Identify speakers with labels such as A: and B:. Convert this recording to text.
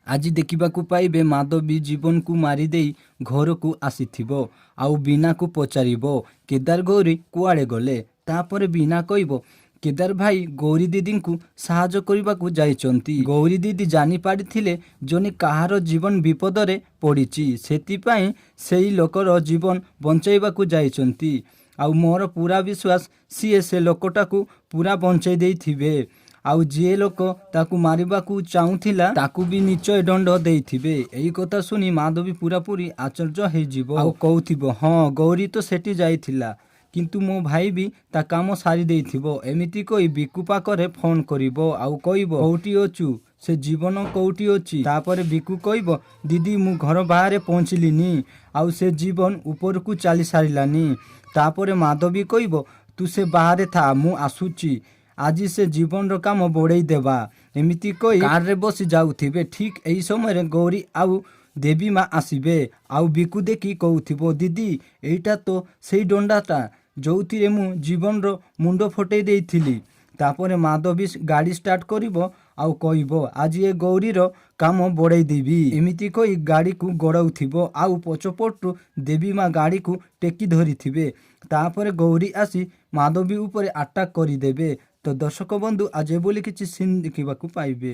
A: ଆଜି ଦେଖିବାକୁ ପାଇବେ ମାଧବୀ ଜୀବନକୁ ମାରିଦେଇ ଘରକୁ ଆସିଥିବ। ଆଉ ବୀଣାକୁ ପଚାରିବ କେଦାର ଗୌରୀ କୁଆଡ଼େ ଗଲେ। ତାପରେ ବୀଣା କହିବ କେଦାର ଭାଇ ଗୌରୀ ଦିଦିଙ୍କୁ ସାହାଯ୍ୟ କରିବାକୁ ଯାଇଛନ୍ତି। ଗୌରୀ ଦିଦି ଜାଣିପାରିଥିଲେ ଜଣେ କାହାର ଜୀବନ ବିପଦରେ ପଡ଼ିଛି, ସେଥିପାଇଁ ସେଇ ଲୋକର ଜୀବନ ବଞ୍ଚାଇବାକୁ ଯାଇଛନ୍ତି। ଆଉ ମୋର ପୁରା ବିଶ୍ୱାସ ସିଏ ସେ ଲୋକଟାକୁ ପୁରା ବଞ୍ଚାଇ ଦେଇଥିବେ। ଆଉ ଯିଏ ଲୋକ ତାକୁ ମାରିବାକୁ ଚାହୁଁଥିଲା ତାକୁ ବି ନିଶ୍ଚୟ ଦଣ୍ଡ ଦେଇଥିବେ। ଏହି କଥା ଶୁଣି ମାଧବୀ ପୁରାପୁରି ଆଶ୍ଚର୍ଯ୍ୟ ହେଇଯିବ। ଆଉ କହୁଥିବ ହଁ ଗୌରୀ ତ ସେଠି ଯାଇଥିଲା, କିନ୍ତୁ ମୋ ଭାଇ ବି ତା କାମ ସାରି ଦେଇଥିବ। ଏମିତି କହି ବିକୁ ପାଖରେ ଫୋନ୍ କରିବ ଆଉ କହିବ କୋଉଠି ଅଛୁ, ସେ ଜୀବନ କୋଉଠି ଅଛି। ତାପରେ ବିକୁ କହିବ ଦିଦି ମୁଁ ଘର ବାହାରେ ପହଞ୍ଚିଲିନି, ଆଉ ସେ ଜୀବନ ଉପରକୁ ଚାଲି ସାରିଲାନି। ତାପରେ ମାଧବୀ କହିବ ତୁ ସେ ବାହାରେ ଥା, ମୁଁ ଆସୁଛି, ଆଜି ସେ ଜୀବନର କାମ ବଢ଼େଇ ଦେବା। ଏମିତି କହି କାରରେ ବସି ଯାଉଥିବେ। ଠିକ୍ ଏହି ସମୟରେ ଗୌରୀ ଆଉ ଦେବୀ ମା ଆସିବେ। ଆଉ ବିକୁ ଦେଖି କହୁଥିବ ଦିଦି ଏଇଟା ତ ସେଇ ଦଣ୍ଡାଟା ଯେଉଁଥିରେ ମୁଁ ଜୀବନର ମୁଣ୍ଡ ଫଟେଇ ଦେଇଥିଲି। ତାପରେ ମାଧବୀ ଗାଡ଼ି ଷ୍ଟାର୍ଟ କରିବ ଆଉ କହିବ ଆଜି ଏ ଗୌରୀର କାମ ବଢ଼େଇ ଦେବି। ଏମିତି କହି ଗାଡ଼ିକୁ ଗଡ଼ାଉଥିବ ଆଉ ପଛପଟୁ ଦେବୀ ମା ଗାଡ଼ିକୁ ଟେକି ଧରିଥିବେ। ତାପରେ ଗୌରୀ ଆସି ମାଧବୀ ଉପରେ ଆଟାକ୍ କରିଦେବେ। ତ ଦର୍ଶକ ବନ୍ଧୁ ଆଜି ବୋଲି କିଛି ସିନ୍ ଦେଖିବାକୁ ପାଇବେ।